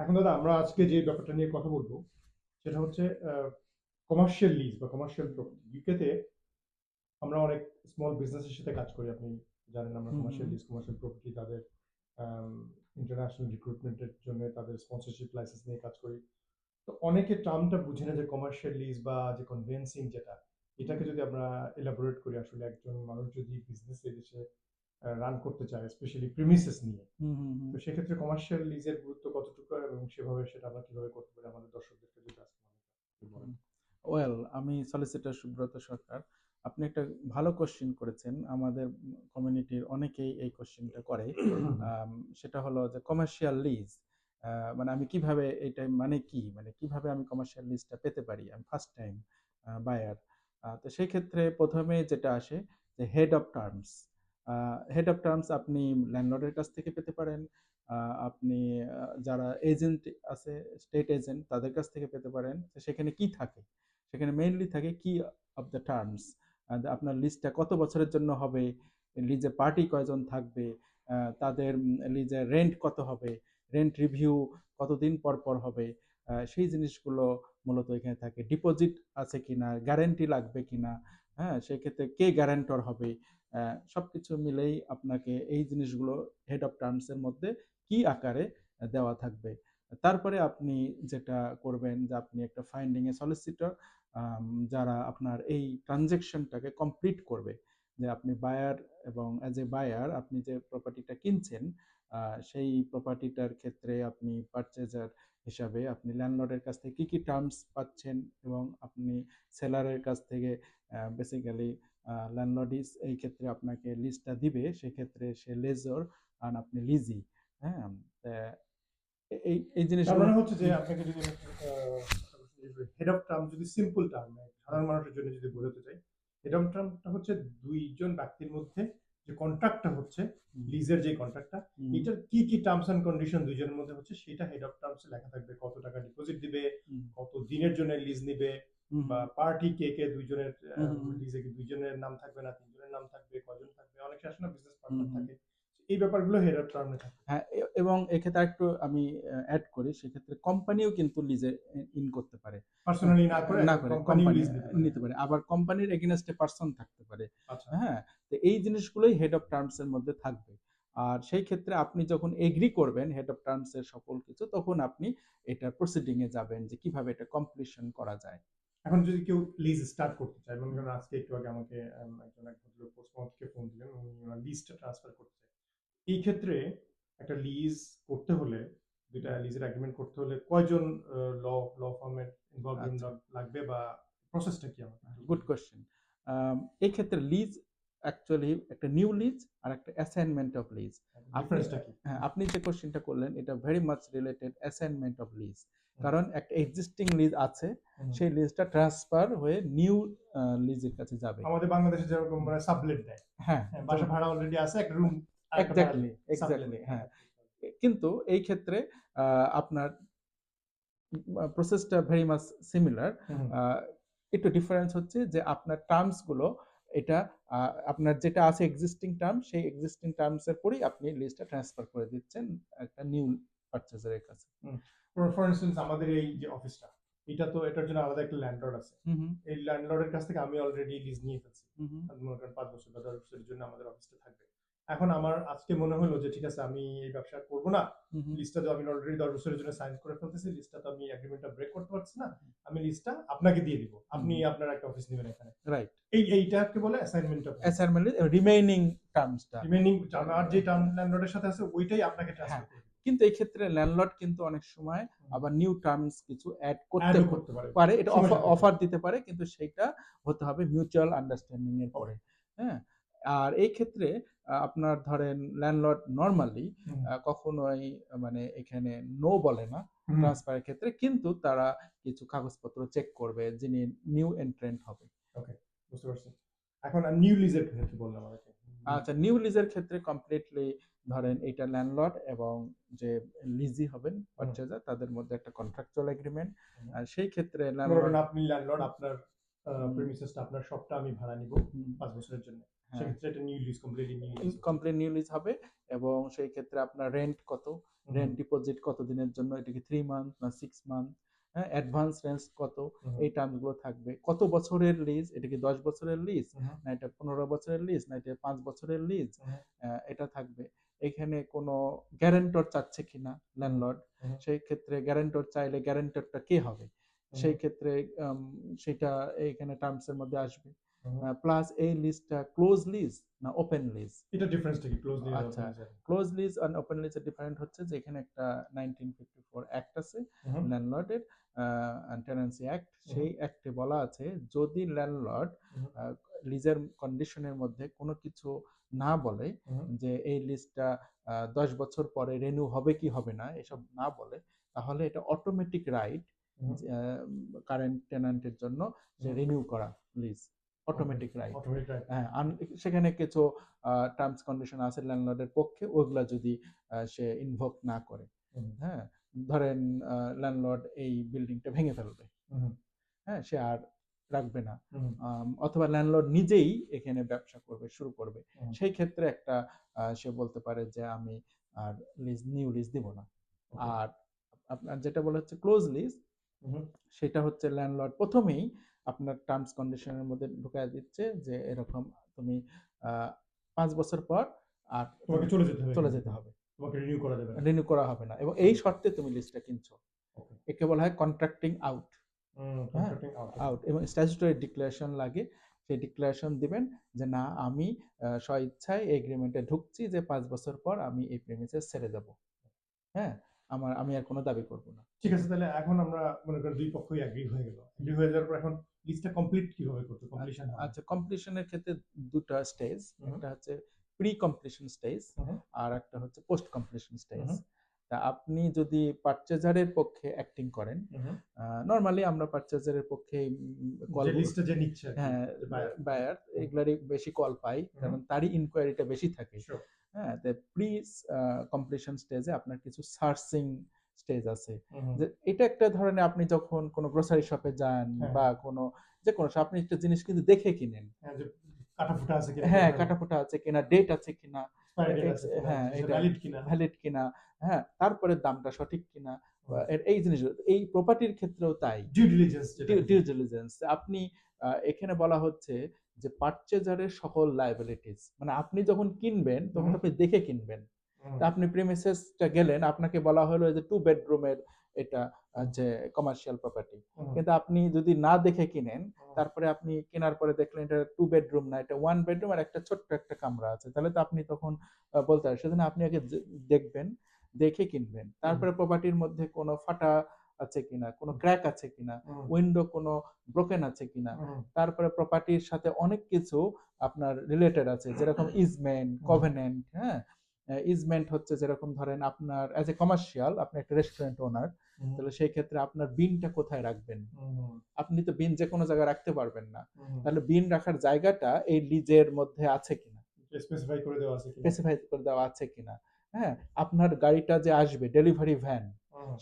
এখন দাদা আমরা আজকে যে ব্যাপারটা নিয়ে কথা বলবো সেটা হচ্ছে কমার্শিয়াল লিজ বা কমার্শিয়াল প্রপার্টি। ইউকেতে আমরা অনেক স্মল বিজনেসের সাথে কাজ করি, আপনি জানেন। আমরা হুম, কমার্শিয়াল হুম, লিজ, কমার্শিয়াল প্রপার্টি, তাদের ইন্টারন্যাশনাল রিক্রুটমেন্টের জন্য তাদের স্পন্সরশিপ লাইসেন্স নিয়ে কাজ করি। তো অনেকে টার্মটা বুঝে না যে কমার্শিয়াল লিজ বা যে কনভেন্সিং যেটা, এটাকে যদি আমরা এলাবোরেট করি, আসলে একজন মানুষ যদি বিজনেস এদেশে রান করতে চায়, স্পেশালি প্রিমিসেস নিয়ে, হুম, হুম, হুম, তো সেক্ষেত্রে কমার্শিয়াল লিজের গুরুত্ব কতটুকু এবং সেভাবে সেটা আমরা কিভাবে করতে পারি আমাদের দর্শকদেরকে যদি আজকে একটু বলেন। হুম। ওয়েল, আমি সলিসিটর সুব্রত সরকার। আপনি একটা ভালো কোশ্চেন করেছেন। আমাদের কমিউনিটির অনেকেই এই কোশ্চেনটা করে। আম, সেটা হলো যে কমার্শিয়াল লিজ মানে আমি কিভাবে, এটা মানে কি, মানে কিভাবে আমি কমার্শিয়াল লিজটা পেতে পারি, আমি ফার্স্ট টাইম বায়ার। তো সেই ক্ষেত্রে প্রথমে যেটা আসে যে head of terms. Head of terms আপনি ল্যান্ডলর্ডের কাছ থেকে পেতে পারেন। আপনি যারা এজেন্ট আছে, স্টেট এজেন্ট, তাদের কাছ থেকে পেতে পারেন। তো সেখানে কি থাকে, সেখানে মেইনলি থাকে কি অফ দ্য টার্মস। আপনার লিজটা কত বছরের জন্য হবে, লিজে পার্টি কয়জন থাকবে, তাদের লিজের রেন্ট কত হবে, রেন্ট রিভিউ কতদিন পর পর হবে, সেই জিনিসগুলো মূলত এখানে থাকে। ডিপোজিট আছে কিনা, গ্যারেন্টি লাগবে কিনা, হ্যাঁ, সেক্ষেত্রে কে গ্যারান্টর হবে, সবকিছু মিলেই আপনাকে এই জিনিসগুলো হেড অফ টার্মসের মধ্যে কি আকারে দেওয়া থাকবে। তারপরে আপনি যেটা করবেন যে আপনি একটা ফাইন্ডিং এ সলিসিটর, যারা আপনার এই ট্রানজেকশনটাকে কমপ্লিট করবে, যে আপনি বায়ার, এবং অ্যাজ এ বায়ার আপনি যে প্রপার্টিটা কিনছেন, সেই প্রপার্টিটার ক্ষেত্রে আপনি পারচেজার হিসাবে আপনি ল্যান্ডলর্ডের কাছ থেকে কি কি টার্মস পাচ্ছেন, এবং আপনি সেলারের কাছ থেকে বেসিক্যালি ল্যান্ডলর্ড এই ক্ষেত্রে আপনাকে লিজটা দিবে, সেক্ষেত্রে সে লেজর আর আপনি লিজি। হ্যাঁ, এই এই তার জিনিসগুলো। মানে হচ্ছে যে আপনাকে যদি হেড অফ টার্ম যদি সিম্পল টার্ম সাধারণ মানুষের জন্য যদি বোঝাতে চাই, হেড অফ টার্মটা হচ্ছে দুইজন ব্যক্তির মধ্যে যে কন্ট্রাক্টটা হচ্ছে, লিজের যে কন্ট্রাক্টটা, এটার কি কি টার্মস এন্ড কন্ডিশন দুইজনের মধ্যে হচ্ছে সেটা হেড অফ টার্মসে লেখা থাকবে। কত টাকা ডিপোজিট দিবে, কত দিনের জন্য লিজ নিবে, বা পার্টি কে কে, দুইজনের লিজে কি দুইজনের নাম থাকবে না তিনজনের নাম থাকবে, কজন থাকবে, অনেক শাসন বিজনেস পার্টনার থাকে, এই ব্যাপারগুলো হেড অফ টার্মে থাকে। হ্যাঁ, এবং এক্ষেত্রে একটু আমি অ্যাড করি, সেক্ষেত্রে কোম্পানিও কিন্তু লিজে ইন করতে পারে। পার্সোনালি না করে না একটা করে কোম্পানিও কোম্পানি লিজ নিতে পারে। নিতে পারে, আবার কোম্পানির এগেনস্টে পার্সন থাকতে পারে। আচ্ছা। হ্যাঁ, তো এই জিনিসগুলোই হেড অফ টার্মস এর মধ্যে থাকবে। আর সেই ক্ষেত্রে আপনি যখন এগ্রি করবেন হেড অফ টার্মস এর সকল কিছু, তখন আপনি এটা প্রসিডিং এ যাবেন যে কিভাবে এটা কমপ্লিশন করা যায়। এখন যদি কেউ লিজ স্টার্ট করতে চায়, মনে করেন আজকে একটু আগে আমাকে একজন এক ভদ্রলোক পোস্টমাউন্ট থেকে ফোন দিলেন, উনি ওনার লিজটা ট্রান্সফার করতে চায়। এই ক্ষেত্রে একটা লিজ করতে হলে, দুইটা লিজের এগ্রিমেন্ট করতে হলে কয়জন ল ল ফার্মের ইনভলভমেন্ট আচ্ছা, লাগবে, বা প্রসেসটা কি আমাকে একটু গুড বলবেন? কোয়েশ্চেন। এই ক্ষেত্রে লিজ অ্যাকচুয়ালি একটা নিউ লিজ আর একটা অ্যাসাইনমেন্ট অফ লিজ। আপনি, ডিফারেন্সটা কি? হ্যাঁ, আপনি যে কোশ্চেনটা করলেন এটা very much related assignment of lease. হুম, কারণ একটা এক্সিস্টিং লিজ আছে, হুম। সেই লিজটা ট্রান্সফার হয়ে নিউ লিজের কাছে যাবে। আমাদের বাংলাদেশে যেরকম মানে সাবলেট দেয়, হ্যাঁ, হ্যাঁ, বাসা যেমন ভাড়া অলরেডি আছে, একটা রুম আরেকটা ভাড়া এক্স্যাক্টলি দিবে, সাবলেট। এক্স্যাক্টলি, হ্যাঁ, হ্যাঁ। কিন্তু এই ক্ষেত্রে আপনার প্রসেসটা ভেরি মাচ সিমিলার। হুম, একটু ডিফারেন্স হচ্ছে যে আপনার টার্মস গুলো, এটা আপনার যেটা আছে এক্সিস্টিং টার্ম, সেই এক্সিস্টিং টার্মস এর পরেই আপনি লিস্টটা ট্রান্সফার করে দিচ্ছেন একটা নিউ পারচেজারের কাছে। হুম। ফর ইনস্টেন্স আমাদের এই যে অফিসটা, এটা তো এটার জন্য আলাদা একটা ল্যান্ডলর্ড আছে। হুম, হুম, এই ল্যান্ডলর্ডের কাছ থেকে আমি অলরেডি লিজ নিয়ে ফেলছি। হুম, হুম, মনে করেন ৫ বছর বা ১০ বছরের জন্য আমাদের অফিসটা থাকবে। এখন আমার আজকে মনে হলো যে ঠিক আছে আমি এই ব্যবসা করব না। হুম, হুম, লিজটা তো আমি অলরেডি ১০ বছরের জন্য সাইন করে ফেলতেছি, লিজটা তো আমি এগ্রিমেন্টটা ব্রেক করতে পারছি না। আমি লিজটা আপনাকে দিয়ে দিব, হুম, আপনি হুম, আপনার একটা অফিস নেবেন এখানে। রাইট। এইটাকে বলে assignment of lease. Assignment remaining টার্মসটা। রিমেইনিং আর যে টার্ম ল্যান্ডলর্ডের সাথে আছে ওইটাই আপনাকে হ্যাঁ, ট্রান্সফার করে দিব। কিন্তু এই ক্ষেত্রে ল্যান্ডলর্ড কিন্তু অনেক সময় আবার নিউ টার্মস কিছু অ্যাড করতে অ্যাডও করতে পারে পারে, এটা সময় অফার সাপেক্ষে। অফার দিতে পারে, কিন্তু সেটা হতে হবে মিউচুয়াল আন্ডারস্ট্যান্ডিং এর পরে। ওকে। হ্যাঁ, আর এই ক্ষেত্রে আপনার ধরেন ল্যান্ডলর্ড নরমালি হুম, কখনোই মানে এখানে নো বলে না হুম। ট্রান্সফারের ক্ষেত্রে, কিন্তু তারা কিছু কাগজপত্র চেক করবে যিনি নিউ এন্ট্রেন্ট হবে। ওকে, বুঝতে পারছি। এখন নিউ লিজের ক্ষেত্রে বললাম আমাকে। আচ্ছা, নিউ লিজের ক্ষেত্রে কমপ্লিটলি ধরেন এটা ল্যান্ডলর্ড এবং যে লিজি হবেন হুম, পারচেজার, তাদের মধ্যে একটা কন্ট্রাকচুয়াল এগ্রিমেন্ট। হুম। আর সেই ক্ষেত্রে মনে করেন ল্যান্ডলর্ড, আপনি ল্যান্ডলর্ড, আপনার প্রেমিসেসটা, আপনার শপটা আমি ভাড়া নিব ৫ বছরের জন্য। হ্যাঁ সেক্ষেত্রে এটা new lease, completely new lease. Complete new lease হবে, এবং সেই ক্ষেত্রে আপনার রেন্ট কত, রেন্ট ডিপোজিট কত দিনের জন্য, এটা কি 3 মান্থ না 6 মান্থ, হ্যাঁ, অ্যাডভান্স রেন্ট কত, এই টার্মগুলো থাকবে। কত বছরের লিজ, এটা কি 10 বছরের লিজ না এটা 15 বছরের লিজ না এটা 5 বছরের লিজ, এটা থাকবে। এখানে কোনো গ্যারান্টর চাচ্ছে কিনা ল্যান্ডলর্ড, সেই ক্ষেত্রে গ্যারান্টর চাইলে গ্যারান্টরটা কে হবে, সেই ক্ষেত্রে সেটা এইখানে টার্মসের মধ্যে আসবে। প্লাস এই লিজটা ক্লোজ লিজ না ওপেন লিজ, এটা ডিফারেন্সটা কি ক্লোজ লিজ? আচ্ছা, ক্লোজ লিজ আর ওপেন লিজের ডিফারেন্ট হচ্ছে যে এখানে একটা 1954 অ্যাক্ট আছে ল্যান্ডলর্ডের টেনেন্সি অ্যাক্ট, সেই অ্যাক্টে বলা আছে যদি ল্যান্ডলর্ড লিজের কন্ডিশনের মধ্যে কোনো কিছু না বলে, যে এই লিজটা 10 বছর পরে রিনিউ হবে কি হবে না এসব না বলে, তাহলে এটা অটোমেটিক রাইট কারেন্ট টেন্যান্টের জন্য যে রিনিউ করা লিজ, অটোমেটিক রাইট। হ্যাঁ, সেখানে কিছু টার্মস কন্ডিশন আছে ল্যান্ডলর্ডের পক্ষে, ওগুলা যদি সে ইনভোক না করে, হ্যাঁ, ধরেন ল্যান্ডলর্ড এই বিল্ডিংটা ভেঙে ফেলবে, হ্যাঁ, সে আর রাখবে না, অথবা ল্যান্ডলর্ড নিজেই এখানে ব্যবসা করবে, শুরু করবে, সেই ক্ষেত্রে একটা সে বলতে পারে যে আমি আর লিজ নিউ লিজ দিব না। আর আপনার যেটা বলা হচ্ছে ক্লোজ লিজ, সেটা হচ্ছে ল্যান্ডলর্ড প্রথমেই আপনার টার্মস কন্ডিশনের মধ্যে ঢুকায় দিচ্ছে যে এরকম তুমি 5 বছর পর আর তোমাকে চলে যেতে হবে, তোমাকে রিনিউ করা হবে না, এবং এই শর্তে তুমি লিস্টটা কিনছো, একে বলা হয় কন্ট্রাক্টিং আউট। আউট এবং স্ট্যাচুটরি ডিক্লারেশন লাগে, সেই ডিক্লারেশন দিবেন যে না আমি স্ব ইচ্ছায় এগ্রিমেন্টে ঢুকছি যে 5 বছর পর আমি এই প্রেমিসেস ছেড়ে যাব, হ্যাঁ, আমি আর কোনো দাবি করব না। ঠিক আছে, তাহলে এখন আমরা মনে করি দুই পক্ষই এগ্রি হয়ে গেল, এগ্রি হয়ে যাওয়ার পর এখন লিজটা কমপ্লিট কিভাবে করতে, কমপ্লিশন? আচ্ছা, কমপ্লিশনের ক্ষেত্রে দুটো স্টেজ, একটা হচ্ছে প্রি কমপ্লিশন স্টেজ আর একটা হচ্ছে পোস্ট কমপ্লিশন স্টেজ। তা আপনি যদি পারচেজারের পক্ষে অ্যাক্টিং করেন, নরমালি আমরা পারচেজারের পক্ষে কল লিস্টে যে নিচ্ছে, হ্যাঁ, বায়ার এগুলারই বেশি কল পাই, কারণ তারই ইনকোয়ারিটা বেশি থাকে। হ্যাঁ, প্রি কমপ্লিশন স্টেজে আপনার কিছু সার্চিং স্টেজ আছে, যে এটা একটা ধরনের আপনি যখন কোনো গ্রোসারি শপে যান বা কোনো যে কোনো আপনি একটা জিনিস কিন্তু দেখে কিনেন, কাটাফুটা আছে কিনা, হ্যাঁ, কাটাফুটা আছে কিনা, ডেট আছে কিনা, হ্যাঁ, এটা ভ্যালিড কিনা, হ্যাঁ, তারপরে দামটা সঠিক কিনা, এই জিনিস, এই প্রপার্টির ক্ষেত্রেও তাই, ডিউ ডিলিজেন্স। আপনি এখানে বলা হচ্ছে যে পারচেজারের সকল লায়াবিলিটিস, মানে আপনি যখন কিনবেন তখন আপনি দেখে কিনবেন। আপনি প্রিমিসেসটা গেলেন, আপনাকে বলা হলো যে 2 বেডরুমের এটা যে কমার্শিয়াল প্রপার্টি, কিন্তু আপনি যদি না দেখে কিনেন, তারপরে আপনি কেনার পরে দেখলেন এটা 2 বেডরুম না, এটা 1 বেডরুম আর একটা ছোট্ট একটা কামরা আছে, তাহলে তো আপনি তখন বলতে পারেন, সেজন্য আপনি আগে দেখবেন, দেখে কিনবেন। তারপরে প্রপার্টির মধ্যে কোনো ফাটা আছে কিনা, কোনো ক্র্যাক আছে কিনা, উইন্ডো কোনো ব্রোকেন আছে কিনা, তারপরে প্রপার্টির সাথে অনেক কিছু আপনার রিলেটেড আছে, যেরকম ইজমেন্ট, কভেনেন্ট। হ্যাঁ, ইজমেন্ট হচ্ছে যেরকম ধরেন আপনার অ্যাজ এ কমার্শিয়াল আপনি একটা রেস্টুরেন্ট ওনার, তাহলে সেই ক্ষেত্রে আপনার বিনটা কোথায় রাখবেন, আপনি তো বিন যে কোনো জায়গায় রাখতে পারবেন না, তাহলে বিন রাখার জায়গাটা এই লিজের মধ্যে আছে কিনা, স্পেসিফাই করে দেওয়া আছে কিনা, হ্যাঁ, আপনার গাড়িটা যে আসবে ডেলিভারি ভ্যান,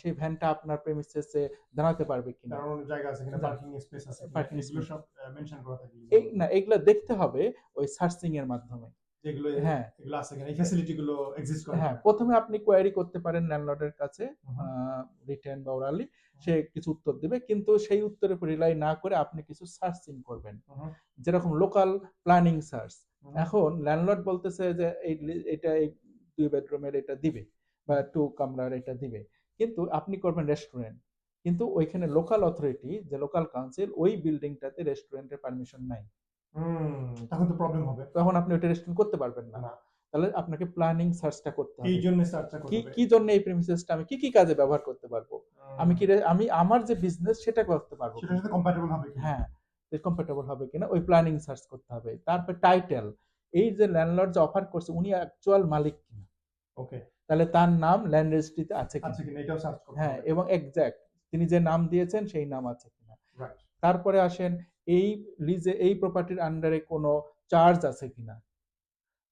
সেই ভ্যানটা আপনার প্রেমিসেসে দাঁড়াতে পারবে কিনা, কারণ জায়গা আছে কিনা, পার্কিং স্পেস আছে কিনা, এগুলো সব মেনশন করা থাকে। না, এগুলো দেখতে হবে ওই সার্চিং এর মাধ্যমে, যেগুলো হ্যাঁ এগুলো আছে কিনা, এই ফ্যাসিলিটিগুলো এক্সিস্ট করে। হ্যাঁ, প্রথমে আপনি কোয়েরি করতে পারেন ল্যান্ডলর্ডের কাছে, রিটেন বা ওরালি, সে কিছু উত্তর দিবে, কিন্তু সেই উত্তরের উপর রিলাই না করে আপনি কিছু সার্চিং করবেন, যেরকম লোকাল প্ল্যানিং সার্চ। এখন ল্যান্ডলর্ড বলতেছে যে এটা এই 2 বেডরুমের এটা দিবে বা 2 কামরার এটা দিবে, কিন্তু আপনি করবেন রেস্টুরেন্ট, কিন্তু ওইখানে লোকাল অথরিটি যে লোকাল কাউন্সিল ওই বিল্ডিংটাতে রেস্টুরেন্টের পারমিশন নাই, তখন তো প্রবলেম হবে, তখন আপনি ওটা রেস্টুরেন্ট করতে পারবেন না। তাহলে আপনাকে প্ল্যানিং সার্চটা করতে হবে, এই জন্য সার্চটা করতে হবে কি জন্য এই প্রিমিসেসটা আমি কি কাজে ব্যবহার করতে পারবো, আমি আমার যে বিজনেস সেটা করতে পারবো, সেটার সাথে কম্প্যাটেবল হবে কিনা, হ্যাঁ, কম্প্যাটেবল হবে কিনা, ওই প্ল্যানিং সার্চ করতে হবে। তারপর টাইটেল, এই যে ল্যান্ডলর্ড যে অফার করছে উনি অ্যাকচুয়াল মালিক কিনা, ওকে, তাহলে তার নাম ল্যান্ড রেজিস্ট্রিতে আছে কিনা এটাও সার্চ করতে হবে, হ্যাঁ, এবং এক্সাক্ট তিনি যে নাম দিয়েছেন সেই নাম আছে কিনা। তারপরে আসেন এই লিজে এই প্রপার্টির আন্ডারে কোনো চার্জ আছে কিনা,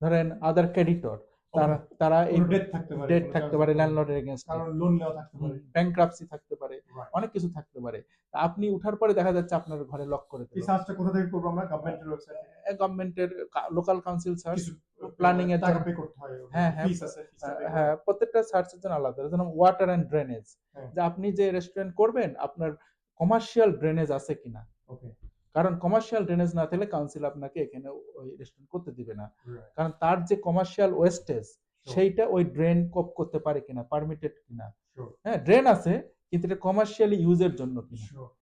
ধরেন আদার ক্রেডিটর, তারা তারা এই কোনো debt থাকতে পারে, ডেট কোনো থাকতে charge পারে থাকতে পারে, ল্যান্ডলর্ডের এগেইনস্টে, কারণ লোন নেওয়া থাকতে পারে। ব্যাংক্রাপসি থাকতে পারে, Right. অনেক কিছু থাকতে পারে। তা আপনি উঠার পরে দেখা যাচ্ছে আপনার ঘরে লক করে এই দিল। সার্চটা কোথা থেকে করবো আমরা? গভর্নমেন্টের ওয়েবসাইটে গভর্নমেন্টের লোকাল কাউন্সিল সার্চ, কিছু প্ল্যানিং এর টাকা জন্য। পে করতে হয়, হ্যাঁ, হ্যাঁ, ফিস আছে, ফিসটা পে হ্যাঁ, প্রত্যেকটা সার্চের জন্য আলাদা। যেমন ওয়াটার এন্ড ড্রেনেজ, হ্যাঁ। যে আপনি যে রেস্টুরেন্ট করবেন আপনার কমার্শিয়াল ড্রেনেজ আছে কিনা, ওকে, কারণ কমার্শিয়াল ড্রেনেজ না থাকলে কাউন্সিল আপনাকে এখানে ওই রেস্টুরেন্ট করতে দিবে না, রাইট, কারণ তার যে কমার্শিয়াল ওয়েস্টেজ সেইটা ওই ড্রেন কোপ করতে পারে কিনা, পারমিটেড কিনা। শিওর, হ্যাঁ, ড্রেন আছে কিন্তু এটা কমার্শিয়ালি ইউজের জন্য কিনা। শিওর।